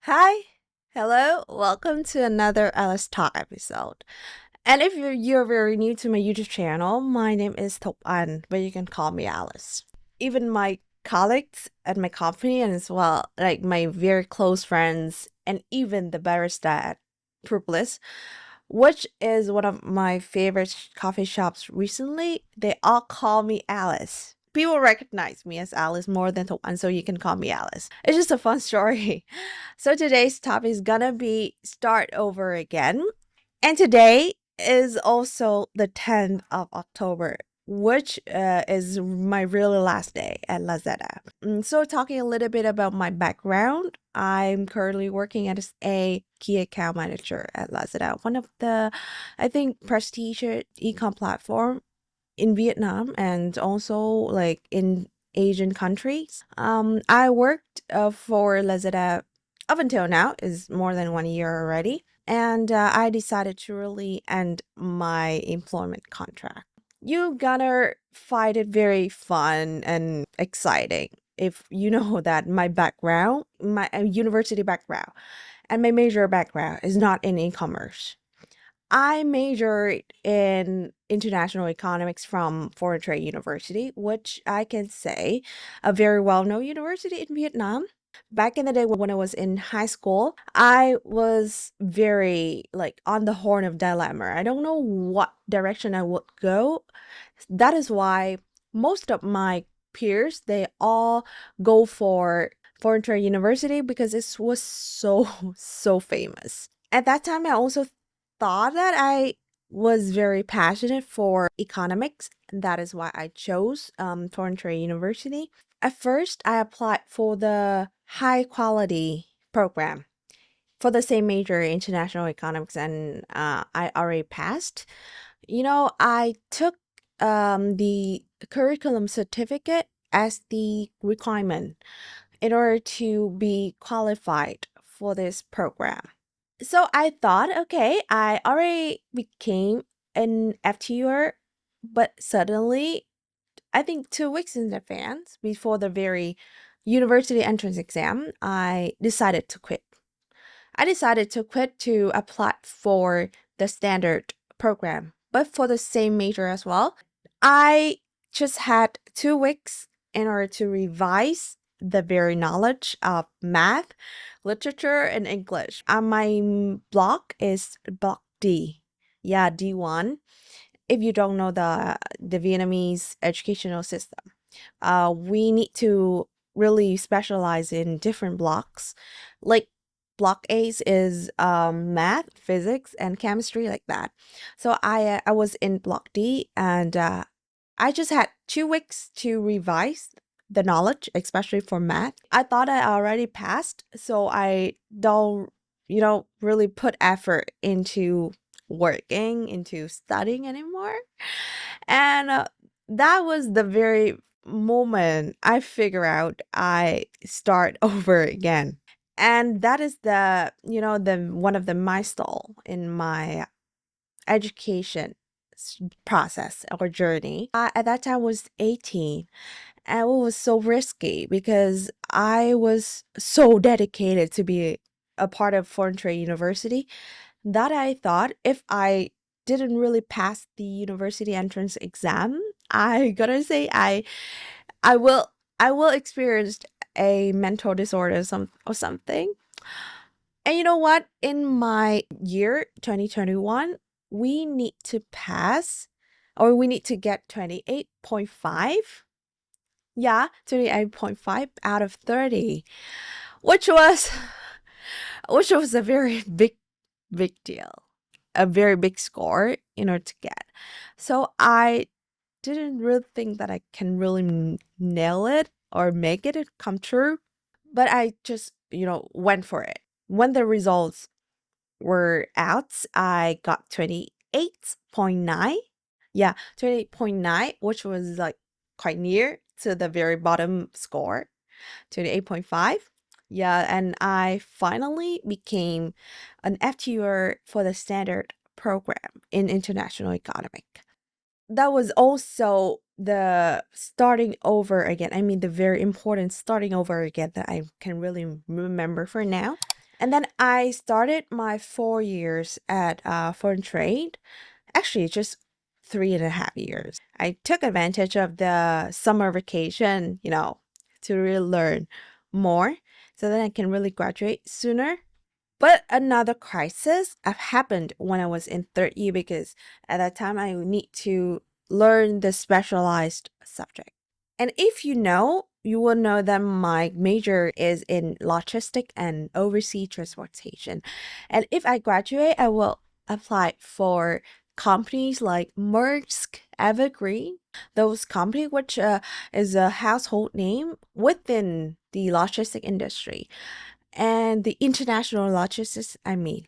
Hi, hello, welcome to another Alice Talk episode. And if you're very new to my YouTube channel, my name is An, but you can call me Alice. Even my colleagues at my company, and as well, like my very close friends, and even the barista at Propolis, which is one of my favorite coffee shops recently, they all call me Alice. People recognize me as Alice more than One, so you can call me Alice. It's just a fun story. So today's topic is gonna be start over again. And today is also the 10th of October, which is my really last day at Lazada. So talking a little bit about my background, I'm currently working as a key account manager at Lazada, one of the, I think, prestigious e-com platform in Vietnam and also like in Asian countries. I worked for Lazada up until now is more than 1 year already, and I decided to really end my employment contract. You gotta find it very fun and exciting if you know that my background, my university background, and my major background is not in e-commerce. I majored in international economics from Foreign Trade University, which I can say a very well-known university in Vietnam. Back in the day when I was in high school, I was very like on the horn of dilemma. I don't know what direction I would go. That is why most of my peers, they all go for Foreign Trade University because it was so so famous. At that time, I also thought that I was very passionate for economics. That is why I chose Foreign Trade University. At first, I applied for the high quality program for the same major, international economics, and I already passed. I took the curriculum certificate as the requirement in order to be qualified for this program. So I thought, okay, I already became an FTUer, but suddenly, I think 2 weeks in advance, before the very university entrance exam, I decided to quit. I decided to quit to apply for the standard program, but for the same major as well. I just had 2 weeks in order to revise the very knowledge of math, literature, and English. My block is block D. Yeah, D1. If you don't know the Vietnamese educational system, we need to really specialize in different blocks. Like block A's is math, physics, and chemistry, like that. So I was in block D, and I just had 2 weeks to revise the knowledge, especially for math. I thought I already passed, so I don't, really put effort into working, into studying anymore. And that was the very moment I figure out I start over again. And that is the one of the milestone in my education process or journey. At that time was 18, and it was so risky because I was so dedicated to be a part of Foreign Trade University that I thought if I didn't really pass the university entrance exam, I gotta say I will I will experience a mental disorder or something. And you know what? In my year 2021, we need to pass, or we need to get 28.5. Yeah, 28.5 out of 30, which was which was a very big deal. A very big score in order to get. So I didn't really think that I can really nail it or make it come true, but I just, went for it. When the results were out, I got 28.9. Yeah, 28.9, which was like quite near to the very bottom score, 28.5. Yeah, and I finally became an FTUer for the standard program in international economic. That was also the starting over again. I mean, the very important starting over again that I can really remember for now. And then I started my 4 years at foreign trade. Actually, just 3.5 years. I took advantage of the summer vacation, to really learn more so that I can really graduate sooner. But another crisis happened when I was in third year because at that time I need to learn the specialized subject. And if you know, you will know that my major is in logistic and overseas transportation. And if I graduate, I will apply for companies like Maersk, Evergreen, those companies which is a household name within the logistic industry and the international logistics, I mean.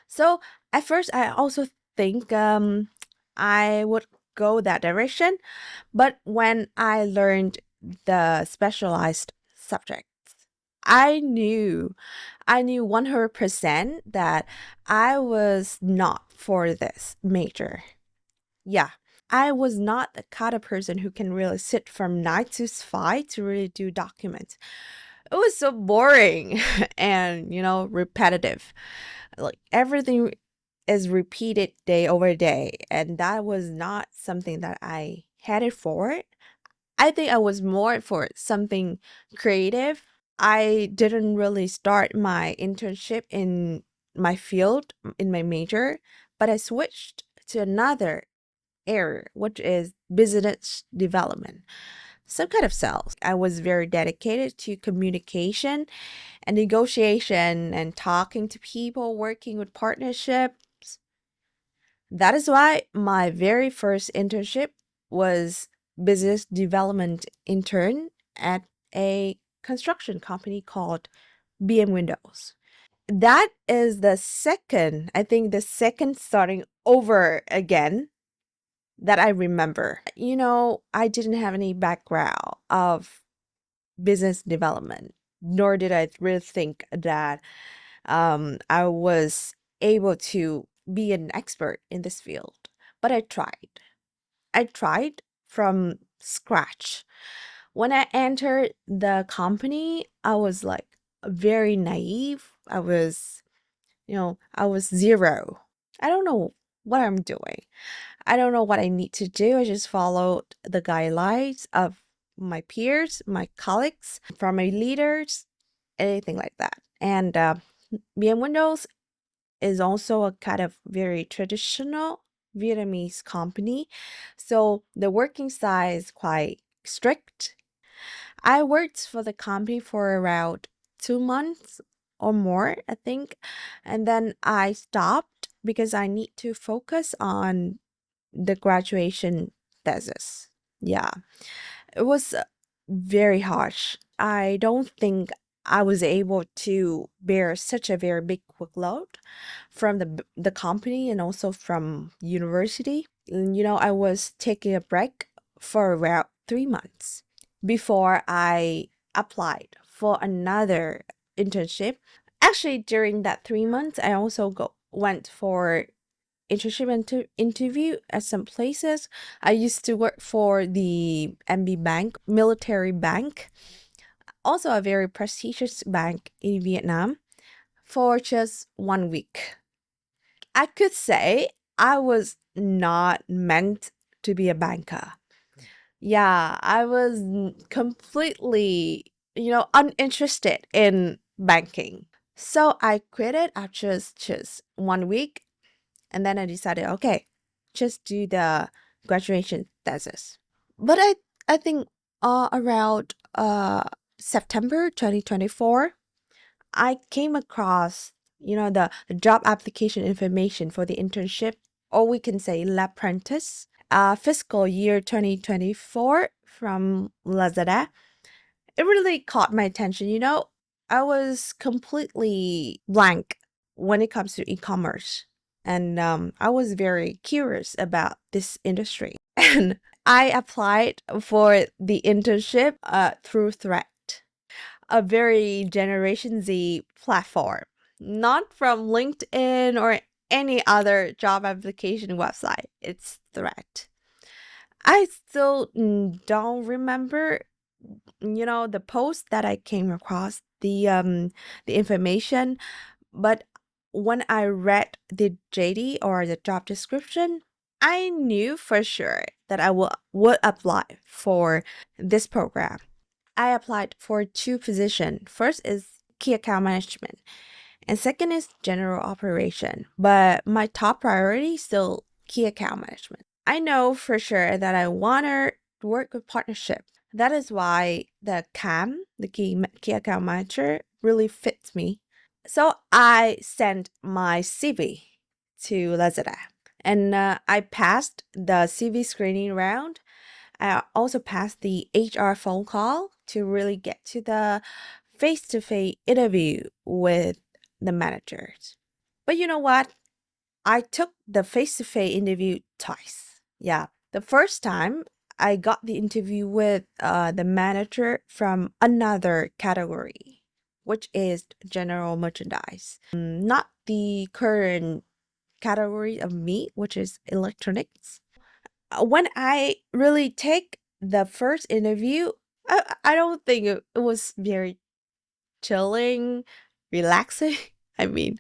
So at first, I also think I would go that direction, but when I learned the specialized subjects, I knew, I knew 100% that I was not for this major. Yeah, I was not the kind of person who can really sit from 9 to 5 to really do documents. It was so boring and, repetitive. Like everything is repeated day over day, and that was not something that I headed for. I think I was more for something creative. I didn't really start my internship in my field, in my major, but I switched to another area, which is business development, some kind of sales. I was very dedicated to communication and negotiation and talking to people, working with partnerships. That is why my very first internship was business development intern at a construction company called BM Windows. That is I think the second starting over again that I remember. I didn't have any background of business development, nor did I really think that I was able to be an expert in this field. But I tried. I tried from scratch. When I entered the company, I was like very naive. I was zero. I don't know what I'm doing. I don't know what I need to do. I just followed the guidelines of my peers, my colleagues, from my leaders, anything like that. And BM Windows is also a kind of very traditional Vietnamese company. So the working style is quite strict. I worked for the company for around 2 months or more, I think. And then I stopped because I need to focus on the graduation thesis. Yeah, it was very harsh. I don't think I was able to bear such a very big workload from the company and also from university. And, I was taking a break for around 3 months before I applied for another internship. Actually, during that 3 months, I also went for internship interview at some places. I used to work for the MB Bank, military bank, also a very prestigious bank in Vietnam, for just 1 week. I could say I was not meant to be a banker. Yeah, I was completely, uninterested in banking. So I quit it after just 1 week. And then I decided, okay, just do the graduation thesis. But I think around September 2024, I came across, the job application information for the internship, or we can say l'apprentice, fiscal year 2024 from Lazada. It really caught my attention. I was completely blank when it comes to e-commerce. And I was very curious about this industry. And I applied for the internship through Thread, a very Generation Z platform, not from LinkedIn or any other job application website. It's Thread. I still don't remember, the post that I came across the information, but when I read the JD or the job description, I knew for sure that would apply for this program. I applied for two positions. First is key account management, and second is general operation. But my top priority is still key account management. I know for sure that I want to work with partnership. That is why the CAM, the key account manager, really fits me. So I sent my CV to Lazada, and I passed the CV screening round. I also passed the HR phone call to really get to the face-to-face interview with the managers. But you know what? I took the face-to-face interview twice. Yeah, the first time I got the interview with the manager from another category, which is general merchandise. Not the current category of me, which is electronics. When I really take the first interview, I don't think it was very chilling, relaxing. I mean,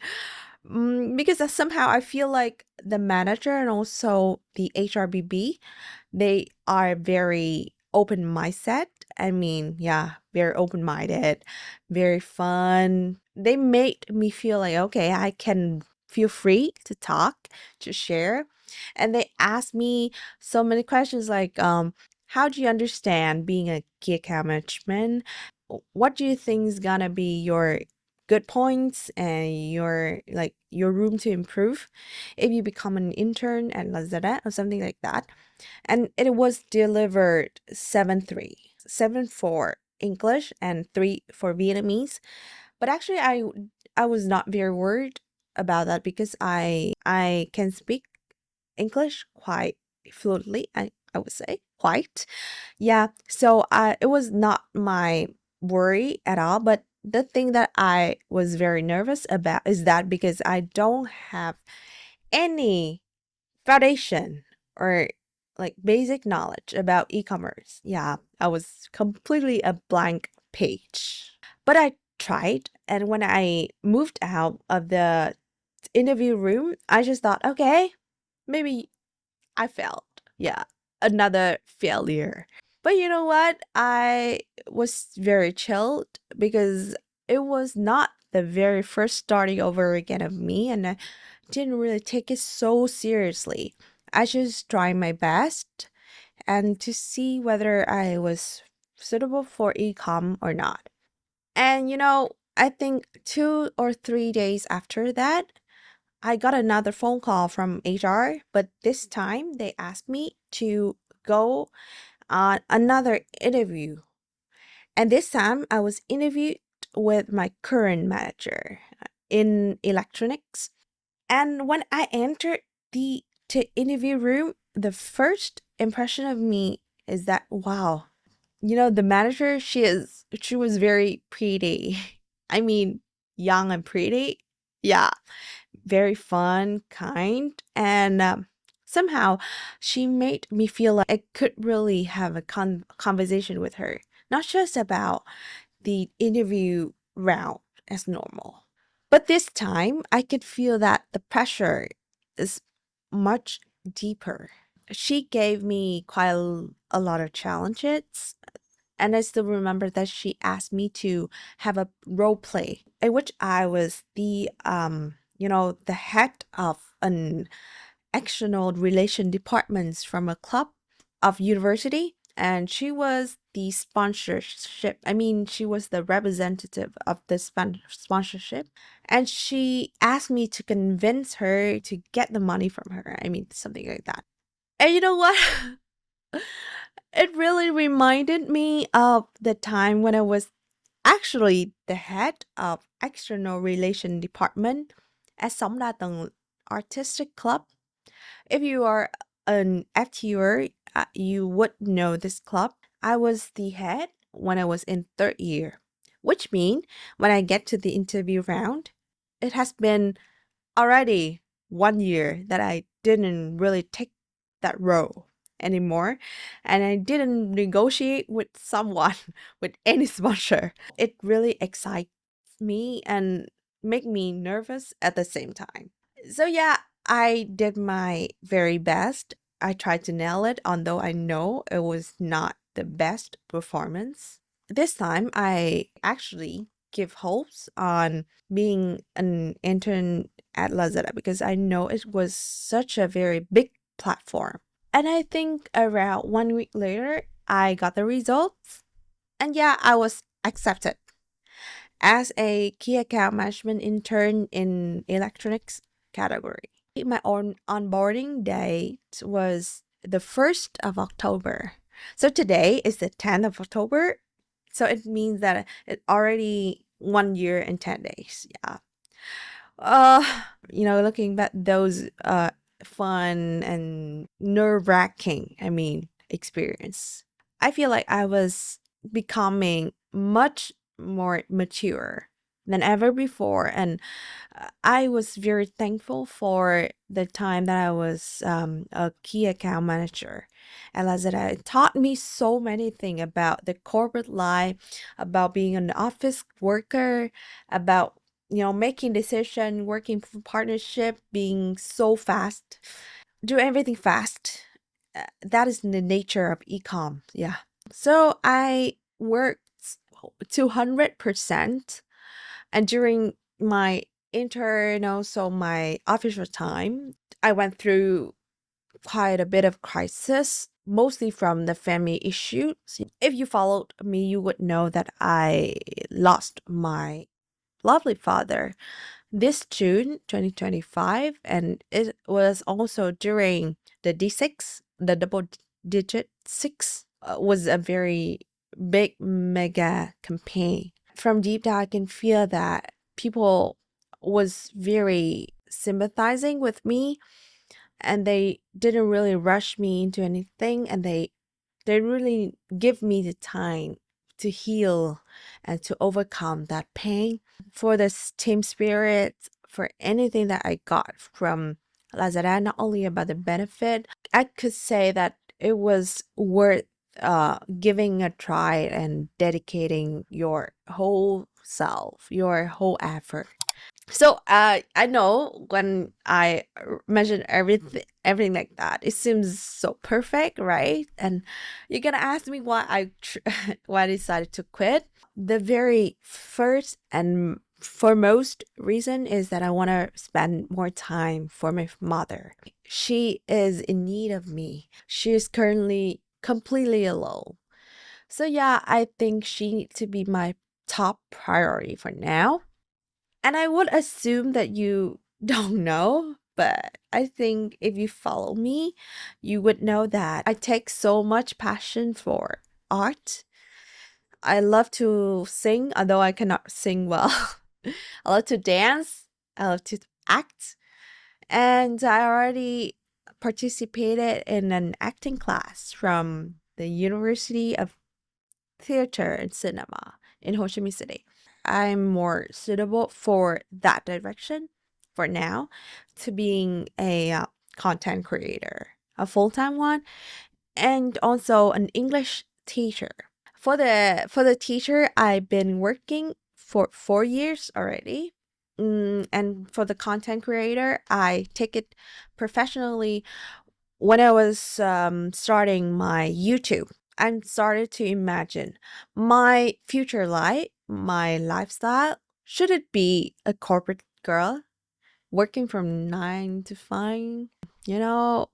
because somehow I feel like the manager and also the HRBB, they are very open mindset. I mean, yeah, very open minded, very fun. They made me feel like, okay, I can feel free to talk, to share. And they asked me so many questions like, how do you understand being a key account management? What do you think is gonna be your good points and your room to improve if you become an intern at Lazada or something like that? And it was delivered 7-3, 7 for English and 3 for Vietnamese. But actually I was not very worried about that because I can speak English quite fluently, I would say. Quite. Yeah. So it was not my worry at all. But the thing that I was very nervous about is that because I don't have any foundation or like basic knowledge about e-commerce. Yeah, I was completely a blank page. But I tried, and when I moved out of the interview room, I just thought, okay, maybe I failed. Yeah, another failure. But you know what? I was very chilled because it was not the very first starting over again of me, and I didn't really take it so seriously. I just tried my best and to see whether I was suitable for ecom or not. And I think 2 or 3 days after that, I got another phone call from HR, but this time they asked me to go on another interview. And this time I was interviewed with my current manager in electronics. And when I entered the interview room, the first impression of me is that, wow, the manager, she was very pretty. I mean, young and pretty. Yeah, very fun, kind, and somehow she made me feel like I could really have a conversation with her, not just about the interview round as normal. But this time, I could feel that the pressure is much deeper. She gave me quite a lot of challenges, and I still remember that she asked me to have a role play in which I was the head of an external relation departments from a club of university, and she was the sponsorship. I mean, she was the representative of the sponsorship, and she asked me to convince her to get the money from her. I mean, something like that. And you know what? It really reminded me of the time when I was actually the head of external relation department at Sóng Đa Tầng Artistic Club. If you are an FTer, you would know this club. I was the head when I was in third year, which means when I get to the interview round, it has been already 1 year that I didn't really take that role. anymore, and I didn't negotiate with someone with any sponsor. It really excites me and make me nervous at the same time. So yeah, I did my very best. I tried to nail it, although I know it was not the best performance. This time, I actually give hopes on being an intern at Lazada because I know it was such a very big platform. And I think around 1 week later, I got the results. And yeah, I was accepted as a key account management intern in electronics category. My onboarding date was the 1st of October. So today is the 10th of October. So it means that it already 1 year and 10 days. Yeah. Uh, looking back those fun and nerve-wracking, experience. I feel like I was becoming much more mature than ever before, and I was very thankful for the time that I was a key account manager. And Lazada, it taught me so many things about the corporate life, about being an office worker, about making decision, working for partnership, being so fast, do everything fast. That is the nature of ecom. Yeah. So I worked 200%, and during my intern, also my official time, I went through quite a bit of crisis, mostly from the family issues. If you followed me, you would know that I lost my lovely father this June 2025, and it was also during the D6, the double digit 6, was a very big mega campaign. From deep down, I can feel that people was very sympathizing with me, and they didn't really rush me into anything, and they really give me the time to heal and to overcome that pain. For this team spirit, for anything that I got from Lazada, not only about the benefit, I could say that it was worth giving a try and dedicating your whole self, your whole effort. So I know when I mention everything like that, it seems so perfect, right? And you're gonna ask me why why I decided to quit. The very first and foremost reason is that I want to spend more time for my mother. She is in need of me. She is currently completely alone. So yeah, I think she needs to be my top priority for now. And I would assume that you don't know, but I think if you follow me, you would know that I take so much passion for art. I love to sing, although I cannot sing well. I love to dance. I love to act. And I already participated in an acting class from the University of Theater and Cinema in Ho Chi Minh City. I'm more suitable for that direction for now, to being a content creator, a full-time one, and also an English teacher. For the teacher, I've been working for 4 years already. And for the content creator, I take it professionally when I was starting my YouTube. I started to imagine my future life, my lifestyle. Should it be a corporate girl working from 9 to 5,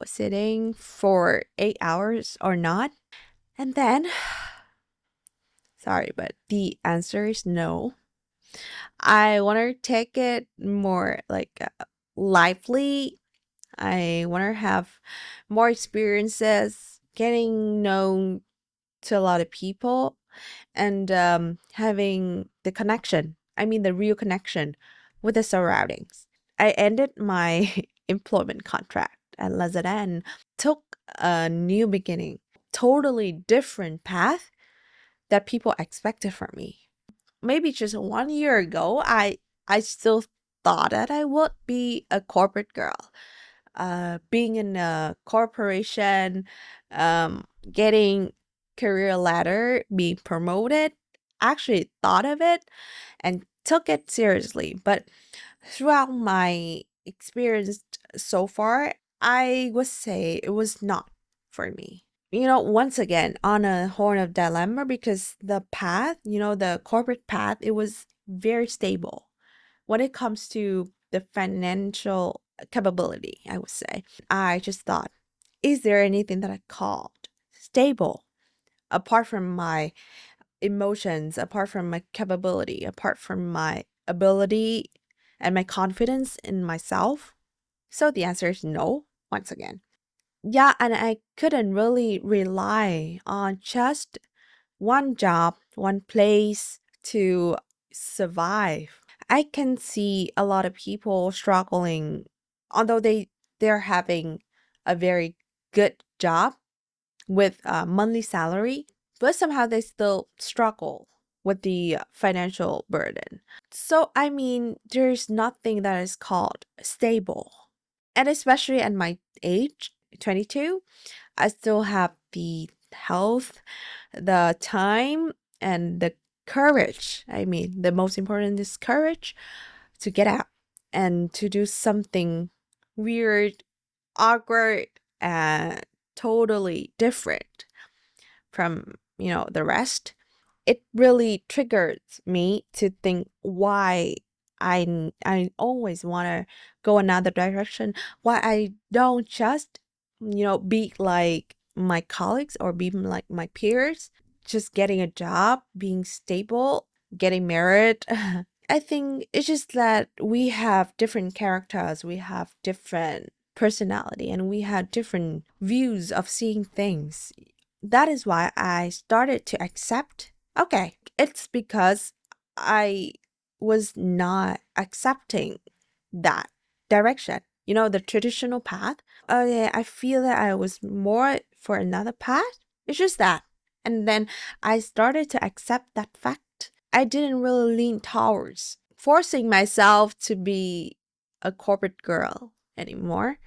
sitting for 8 hours or not? And then, sorry, but the answer is no. I want to take it more like lively. I want to have more experiences, getting known to a lot of people, and having the connection. The real connection with the surroundings. I ended my employment contract at Lazada and took a new beginning, totally different path that people expected from me. Maybe just 1 year ago, I still thought that I would be a corporate girl, being in a corporation, getting career ladder, being promoted, actually thought of it and took it seriously. But throughout my experience so far, I would say it was not for me. Once again, on a horn of dilemma, because the path, the corporate path, it was very stable when it comes to the financial capability, I would say. I just thought, is there anything that I called stable apart from my emotions, apart from my capability, apart from my ability and my confidence in myself? So the answer is no, once again. Yeah, and I couldn't really rely on just one job, one place to survive. I can see a lot of people struggling, although they're having a very good job with a monthly salary, but somehow they still struggle with the financial burden. So, I mean, there's nothing that is called stable. And especially at my age, 22, I still have the health, the time, and the courage. I mean, the most important is courage to get out and to do something weird, awkward, and totally different from, the rest. It really triggers me to think why I always want to go another direction, why I don't just, be like my colleagues or be like my peers, just getting a job, being stable, getting married. I think it's just that we have different characters, we have different personality, and we have different views of seeing things. That is why I started to accept. Okay, it's because I was not accepting that direction, the traditional path. Oh, yeah, I feel that I was more for another path. It's just that. And then I started to accept that fact. I didn't really lean towards forcing myself to be a corporate girl anymore.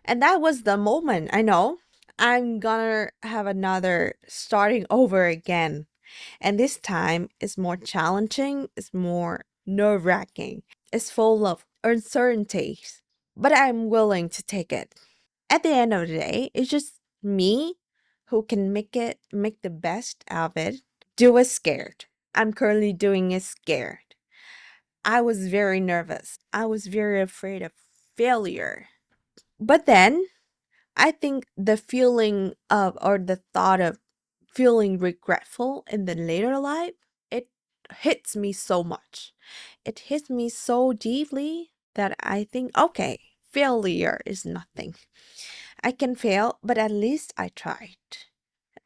And that was the moment I know I'm gonna have another starting over again. And this time is more challenging, it's more nerve wracking, it's full of uncertainties. But I'm willing to take it. At the end of the day, it's just me who can make the best out of it. Do it scared. I'm currently doing it scared. I was very nervous. I was very afraid of failure. But then I think the feeling of, or the thought of feeling regretful in the later life, it hits me so much. It hits me so deeply that I think, okay, failure is nothing. I can fail, but at least I tried.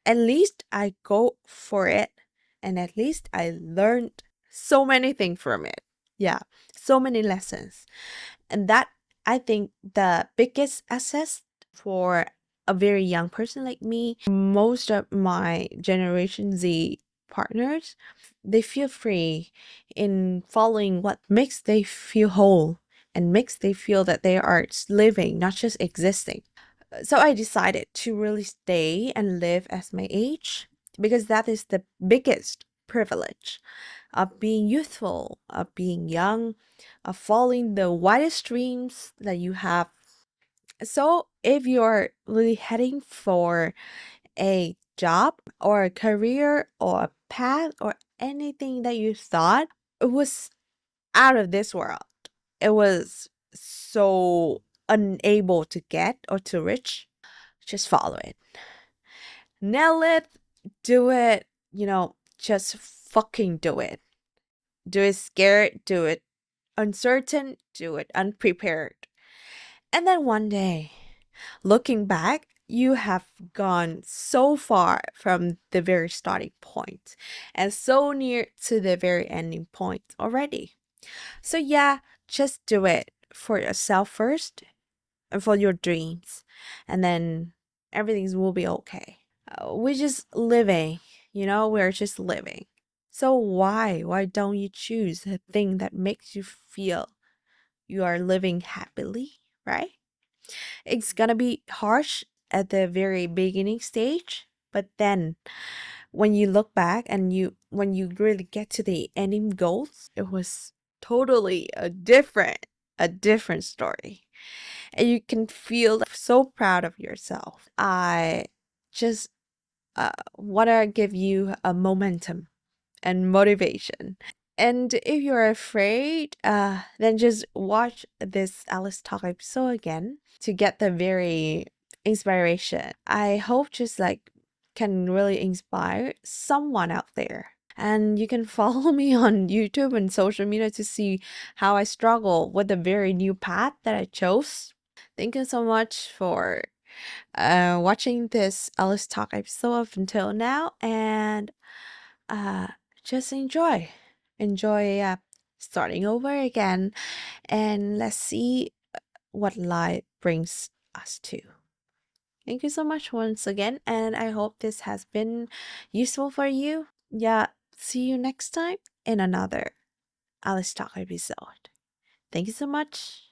At least I go for it. And at least I learned so many things from it. Yeah, so many lessons. And that, I think, the biggest asset for a very young person like me. Most of my Generation Z partners, they feel free in following what makes they feel whole and makes they feel that they are living, not just existing. So I decided to really stay and live as my age, because that is the biggest privilege of being youthful, of being young, of following the widest dreams that you have. So if you're really heading for a job or a career or a path or anything that you thought it was out of this world, it was so unable to get or to reach, just follow it. Nail it, do it, just fucking do it. Do it scared, do it uncertain, do it unprepared. And then one day, looking back, you have gone so far from the very starting point and so near to the very ending point already. So, yeah, just do it for yourself first and for your dreams, and then everything will be okay. We're just living, we're just living. So, why don't you choose the thing that makes you feel you are living happily, right? It's gonna be harsh at the very beginning stage, but then when you look back and when you really get to the ending goals, it was totally a different story. And you can feel so proud of yourself. I just want to give you a momentum and motivation. And if you're afraid, then just watch this Alice Talk episode again to get the very inspiration. I hope just like can really inspire someone out there. And you can follow me on YouTube and social media to see how I struggle with the very new path that I chose. Thank you so much for watching this Alice Talk episode up until now, and uh, just enjoy starting over again, and let's see what life brings us to. Thank you so much once again, and I hope this has been useful for you. Yeah, see you next time in another Alice Talk episode. Thank you so much.